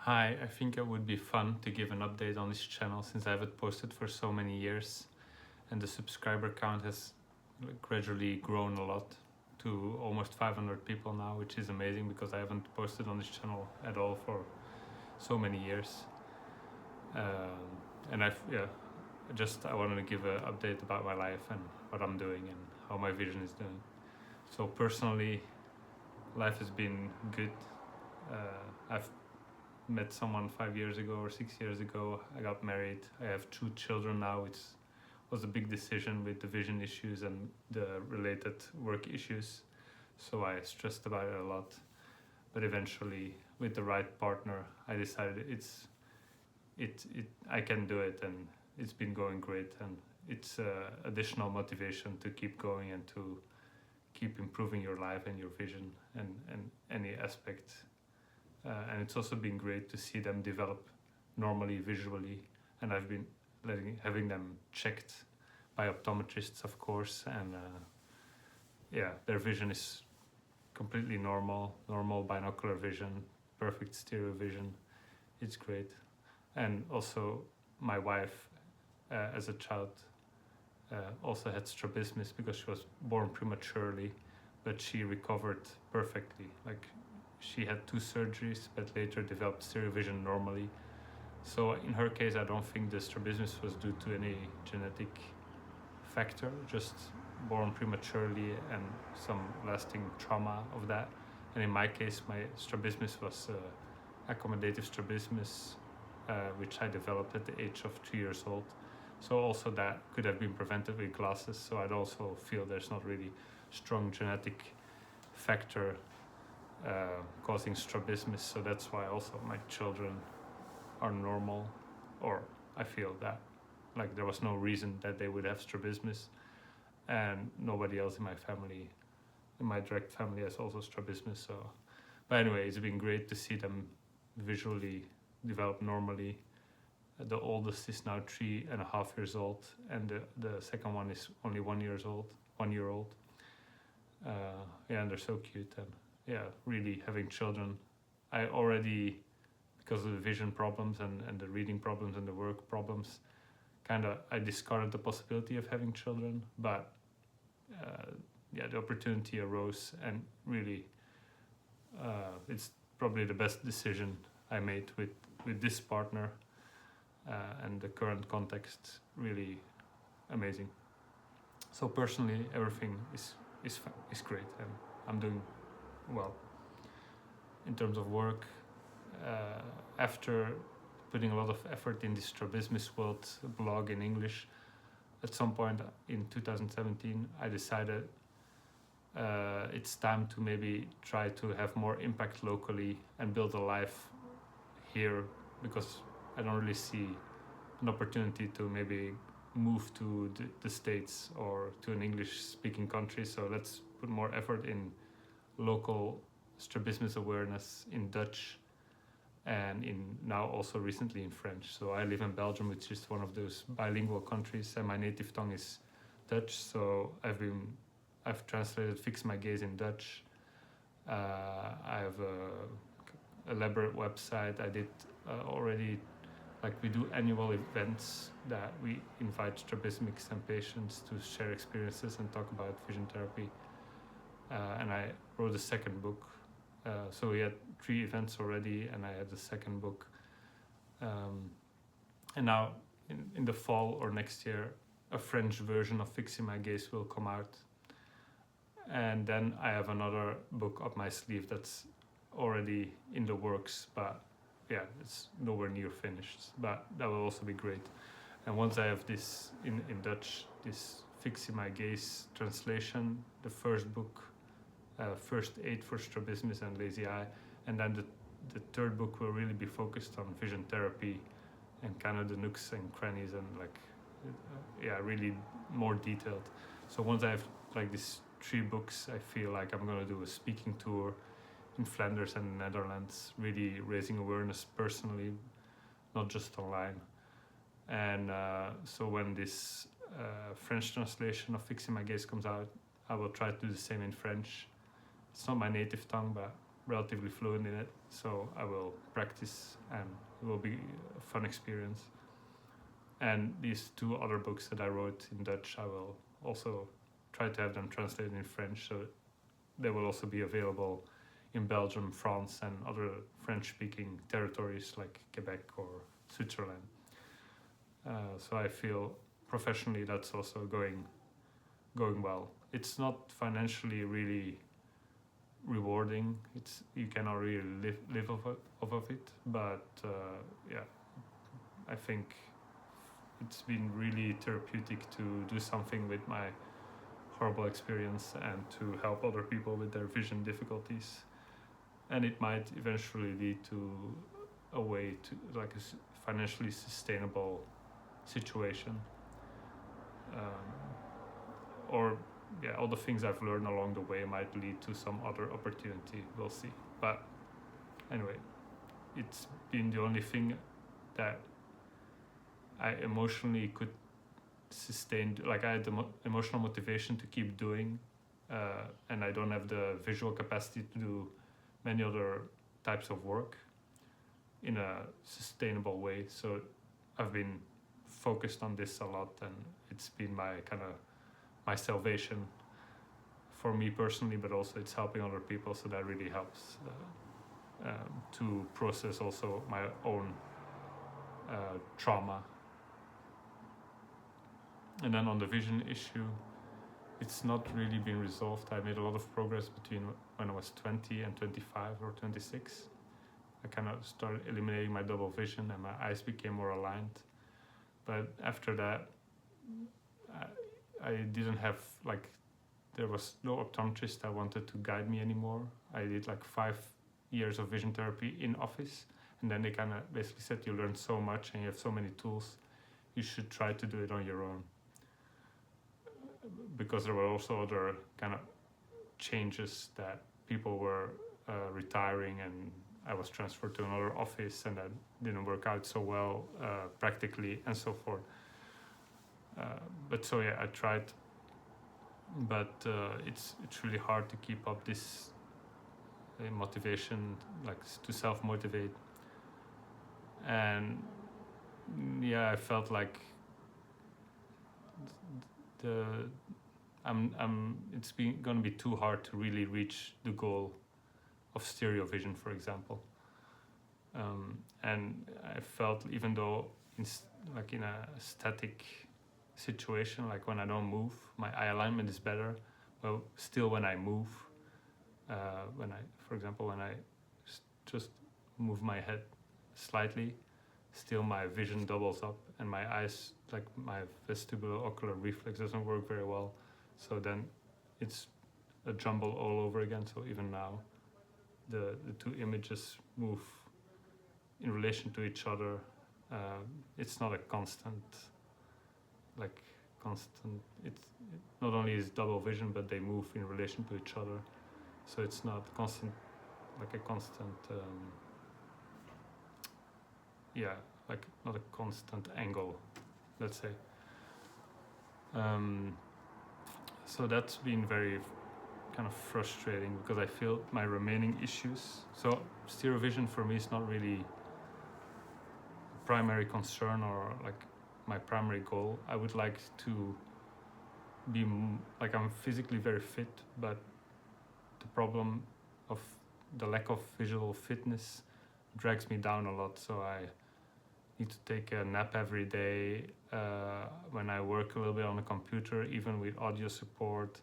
Hi, I think it would be fun to give an update on this channel since I haven't posted for so many years and the subscriber count has gradually grown a lot to almost 500 people now, which is amazing because I haven't posted on this channel at all for so many years. And I wanted to give an update about my life and what I'm doing and how my vision is doing. So personally, life has been good. I've met someone 5 years ago or 6 years ago. I got married. I have 2 children now, which was a big decision with the vision issues and the related work issues. So I stressed about it a lot. But eventually, with the right partner, I decided I can do it, and it's been going great. And it's additional motivation to keep going and to keep improving your life and your vision and any aspect. And it's also been great to see them develop normally visually, and I've been having them checked by optometrists, of course, and their vision is completely normal binocular vision, perfect stereo vision. It's great. And also my wife, as a child, also had strabismus because she was born prematurely, but she recovered perfectly. Like, she had 2 surgeries, but later developed stereo vision normally. So in her case, I don't think the strabismus was due to any genetic factor, just born prematurely and some lasting trauma of that. And in my case, my strabismus was accommodative strabismus, which I developed at the age of 2 years old. So also that could have been prevented with glasses. So I'd also feel there's not really strong genetic factor causing strabismus. So that's why also my children are normal, or I feel that like there was no reason that they would have strabismus, and nobody else in my family, in my direct family, has also strabismus. So, but anyway, it's been great to see them visually develop normally. The oldest is now 3.5 years old, and the second one is only 1 year old. 1 year old. And they're so cute. And really having children, I already, because of the vision problems and the reading problems and the work problems, I discarded the possibility of having children. But the opportunity arose, and really, it's probably the best decision I made with this partner, and the current context, really amazing. So personally, everything is great, and I'm doing well. In terms of work, after putting a lot of effort in this Strabismus World blog in English, at some point in 2017, I decided it's time to maybe try to have more impact locally and build a life here, because I don't really see an opportunity to maybe move to the States or to an English-speaking country. So let's put more effort in local strabismus awareness in Dutch, and in now also recently in French. So I live in Belgium, which is one of those bilingual countries, and my native tongue is Dutch. So I've translated Fix My Gaze in Dutch. I have a elaborate website. I did already, like, we do annual events that we invite strabismics and patients to share experiences and talk about vision therapy. And I wrote a second book. So we had 3 events already, and I had the second book. And now in the fall or next year, a French version of Fixing My Gaze will come out. And then I have another book up my sleeve that's already in the works, but it's nowhere near finished. But that will also be great. And once I have this in Dutch, this Fixing My Gaze translation, the first book, First Aid for Strabismus and Lazy Eye, and then the third book will really be focused on vision therapy and the nooks and crannies, and really more detailed. So once I have like these 3 books, I feel like I'm gonna do a speaking tour in Flanders and the Netherlands, really raising awareness personally, not just online. And so when this French translation of Fixing My Gaze comes out, I will try to do the same in French. It's not my native tongue, but relatively fluent in it, so I will practice and it will be a fun experience. And these 2 other books that I wrote in Dutch, I will also try to have them translated in French, so they will also be available in Belgium, France, and other French-speaking territories like Quebec or Switzerland. So I feel professionally that's also going well. It's not financially really rewarding. You cannot really live off of it, but yeah, I think it's been really therapeutic to do something with my horrible experience and to help other people with their vision difficulties. And it might eventually lead to a way to like a financially sustainable situation. Or yeah, all the things I've learned along the way might lead to some other opportunity. We'll see. But anyway, it's been the only thing that I emotionally could sustain. Like I had the emotional motivation to keep doing, and I don't have the visual capacity to do many other types of work in a sustainable way. So I've been focused on this a lot, and it's been my kind of my salvation for me personally, but also it's helping other people, so that really helps to process also my own trauma. And then on the vision issue, it's not really been resolved. I made a lot of progress between when I was 20 and 25 or 26. I kind of started eliminating my double vision and my eyes became more aligned. But after that, I didn't have there was no optometrist that wanted to guide me anymore. I did 5 years of vision therapy in office, and then they kind of basically said, you learned so much and you have so many tools, you should try to do it on your own. Because there were also other kind of changes that people were retiring, and I was transferred to another office, and that didn't work out so well practically and so forth. But so yeah, I tried, but it's really hard to keep up this motivation, to self-motivate. And yeah, I felt like it's gonna be too hard to really reach the goal of stereo vision, for example. And I felt, even though in a static situation, like when I don't move, my eye alignment is better. Well, still when I move, for example, when I just move my head slightly, still my vision doubles up, and my eyes, my vestibulo-ocular reflex doesn't work very well. So then it's a jumble all over again. So even now, the 2 images move in relation to each other. It's not a constant. It's not only is double vision, but they move in relation to each other. So it's not constant, not a constant angle, let's say. So that's been very kind of frustrating, because I feel my remaining issues. So stereo vision for me is not really a primary concern or my primary goal. I would like to be I'm physically very fit, but the problem of the lack of visual fitness drags me down a lot. So I need to take a nap every day. When I work a little bit on the computer, even with audio support,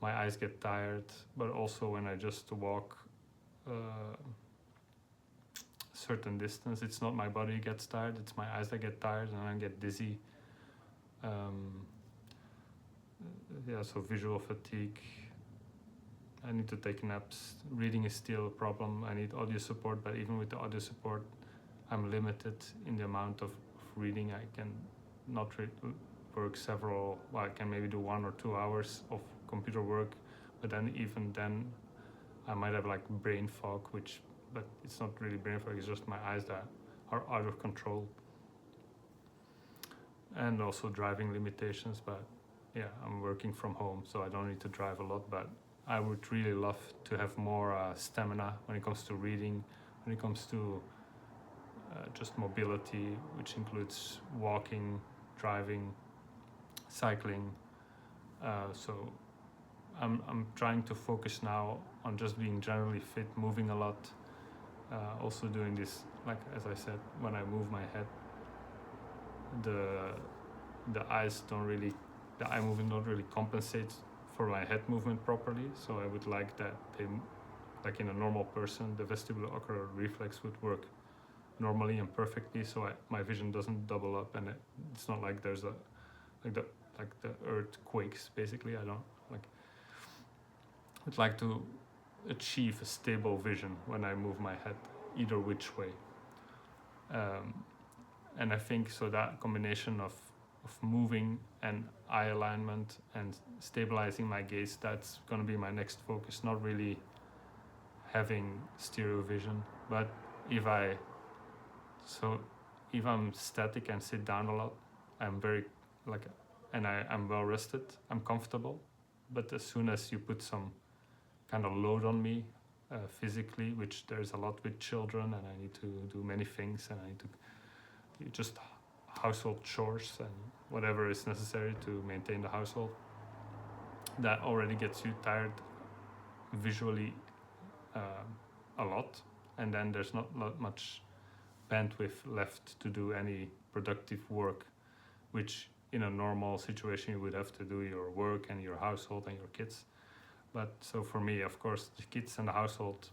my eyes get tired. But also when I just walk a certain distance, it's not my body gets tired, it's my eyes that get tired, and I get dizzy. So visual fatigue. I need to take naps. Reading is still a problem. I need audio support, but even with the audio support, I'm limited in the amount of reading. I can not work I can maybe do 1 or 2 hours of computer work, but then even then I might have brain fog, but it's not really brain fog, it's just my eyes that are out of control. And also driving limitations, but yeah, I'm working from home, so I don't need to drive a lot, but I would really love to have more stamina when it comes to reading, when it comes to just mobility, which includes walking, driving, cycling. So I'm trying to focus now on just being generally fit, moving a lot. Also doing this, like as I said, when I move my head, the eye movement don't really compensate for my head movement properly. So I would like that they, like in a normal person, the vestibulo-ocular reflex would work normally and perfectly, so my vision doesn't double up, and it's not like there's a like the earth quakes. Basically, I don't like. I'd like to achieve a stable vision when I move my head, either which way. And I think so that combination of moving and eye alignment and stabilizing my gaze, that's going to be my next focus. Not really having stereo vision, but if I'm static and sit down a lot, I'm very I'm well rested, I'm comfortable. But as soon as you put some kind of load on me physically, which there's a lot with children, and I need to do many things, and I need to just household chores and whatever is necessary to maintain the household, that already gets you tired visually a lot, and then there's not much bandwidth left to do any productive work, which in a normal situation you would have to do your work and your household and your kids. But so for me, of course, the kids and the household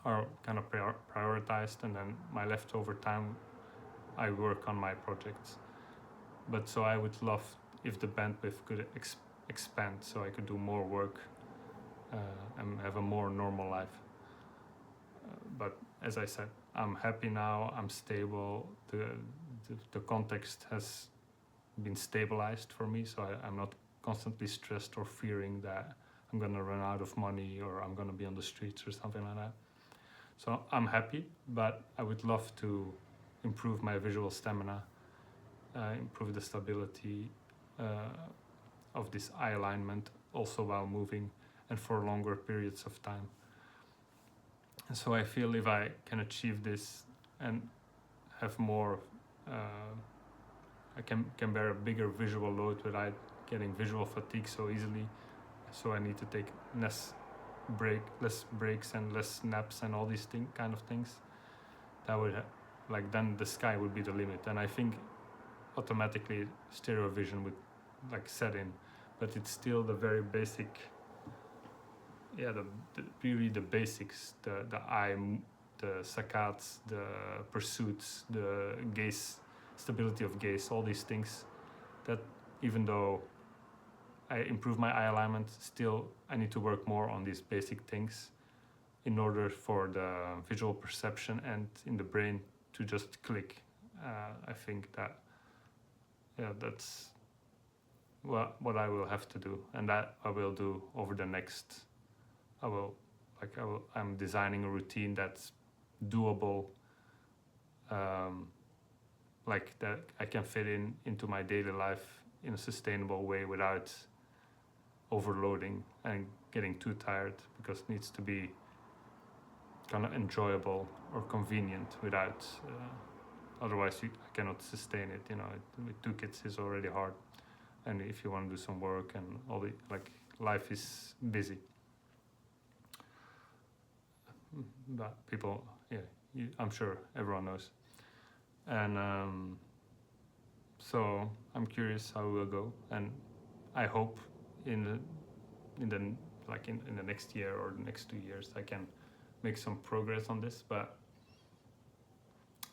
are kind of prioritized, and then my leftover time I work on my projects. But so I would love if the bandwidth could expand, so I could do more work and have a more normal life. But as I said, I'm happy now, I'm stable, the context has been stabilized for me, so I'm not constantly stressed or fearing that I'm gonna run out of money or I'm gonna be on the streets or something like that. So I'm happy, but I would love to improve my visual stamina, improve the stability of this eye alignment, also while moving and for longer periods of time. And so I feel if I can achieve this and have more, I can bear a bigger visual load without getting visual fatigue so easily. So I need to take less breaks and less naps and all these kind of things. That would then the sky would be the limit, and I think automatically stereo vision would set in, but it's still the very basic. Yeah, really the basics, the eye, the saccades, the pursuits, the gaze, stability of gaze, all these things. That even though I improve my eye alignment, still I need to work more on these basic things in order for the visual perception and in the brain to just click. I think that's what I will have to do, and that I will do over the next. I'm designing a routine that's doable, that I can fit into my daily life in a sustainable way without overloading and getting too tired, because it needs to be kind of enjoyable or convenient without otherwise I cannot sustain it. With 2 kids is already hard, and if you want to do some work and all the life is busy. But people, I'm sure everyone knows, and so I'm curious how it will go, and I hope in the next year or the next 2 years I can make some progress on this. But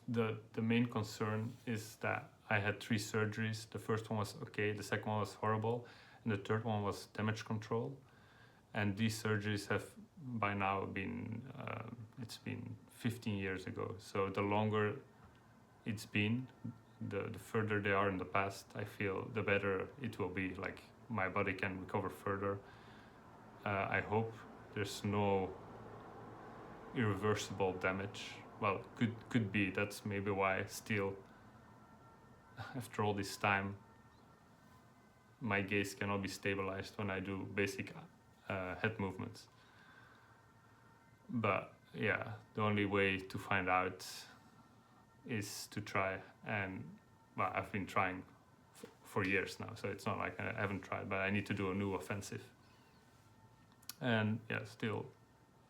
the main concern is that I had 3 surgeries. The first one was okay, the second one was horrible, and the third one was damage control. And these surgeries have by now been, it's been 15 years ago. So the longer it's been, the further they are in the past, I feel the better it will be. My body can recover further. I hope there's no irreversible damage. Well, could be. That's maybe why still, after all this time, my gaze cannot be stabilized when I do basic head movements. But yeah, the only way to find out is to try, and well, I've been trying for years now, so it's not like I haven't tried, but I need to do a new offensive. And yeah, still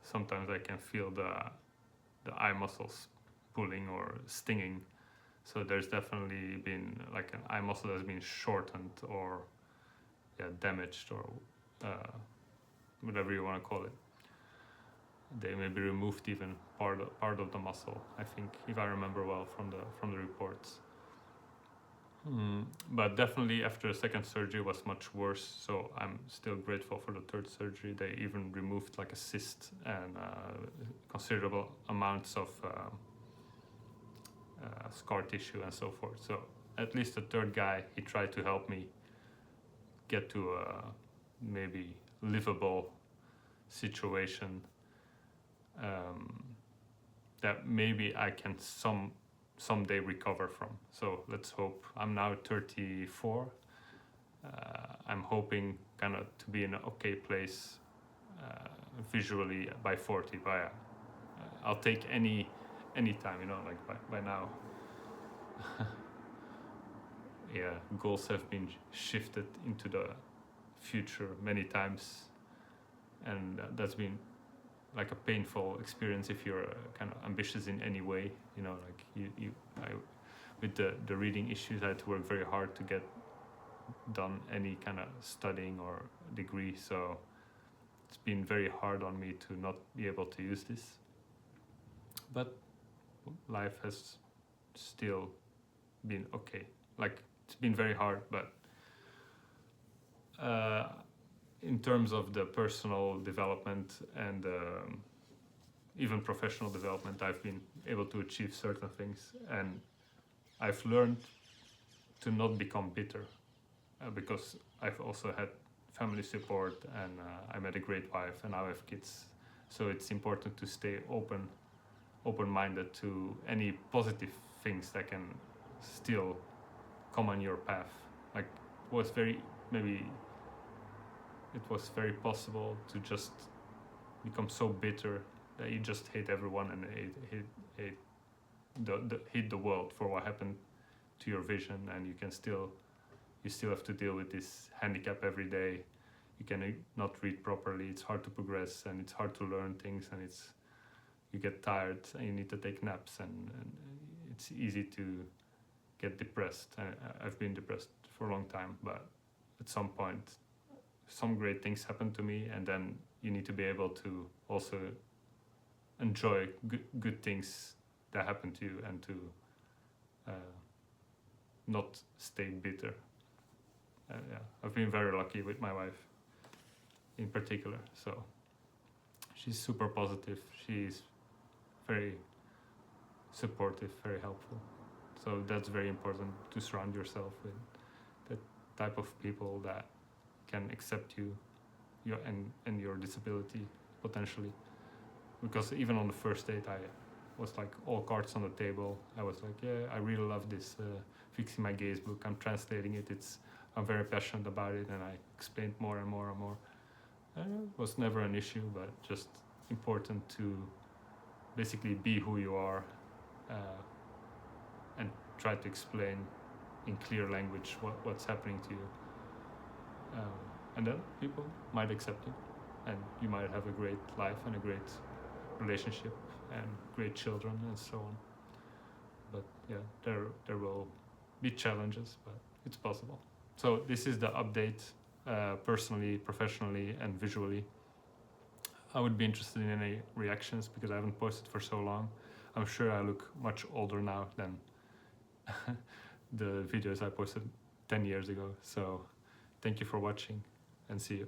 sometimes I can feel the eye muscles pulling or stinging. So there's definitely been like an eye muscle that's been shortened or damaged or whatever you want to call it. They maybe removed even part of the muscle, I think, if I remember well from the reports. But definitely after the second surgery was much worse, so I'm still grateful for the third surgery. They even removed like a cyst and considerable amounts of scar tissue and so forth. So at least the third guy, he tried to help me get to a maybe livable situation that maybe I can someday recover from. So let's hope. I'm now 34. I'm hoping kind of to be in an okay place visually by 40. I'll take any time, like by now. Yeah, goals have been shifted into the future many times, and that's been like a painful experience if you're kind of ambitious in any way, like with the reading issues, I had to work very hard to get done any kind of studying or degree, so it's been very hard on me to not be able to use this. But life has still been okay. Like, it's been very hard, but in terms of the personal development and even professional development, I've been able to achieve certain things, and I've learned to not become bitter because I've also had family support, and I met a great wife, and now I have kids. So it's important to stay open-minded to any positive things that can still come on your path. Like, it was very possible to just become so bitter that you just hate everyone and hate the world for what happened to your vision, and you still have to deal with this handicap every day. You can not read properly, it's hard to progress, and it's hard to learn things, and you get tired and you need to take naps, and it's easy to get depressed. I've been depressed for a long time, but at some point some great things happen to me, and then you need to be able to also enjoy good things that happen to you, and to not stay bitter. I've been very lucky with my wife in particular, so she's super positive, she's very supportive, very helpful. So that's very important, to surround yourself with that type of people that can accept you, and your disability potentially. Because even on the first date, I was like all cards on the table. I was like, yeah, I really love this Fixing My Gaze book. I'm translating it. I'm very passionate about it, and I explained more and more and more. It was never an issue, but just important to basically be who you are, and try to explain in clear language what's happening to you. And then people might accept you, and you might have a great life and a great relationship and great children and so on. But yeah, there will be challenges, but it's possible. So this is the update, personally, professionally, and visually. I would be interested in any reactions because I haven't posted for so long. I'm sure I look much older now than the videos I posted 10 years ago. So thank you for watching, and see you.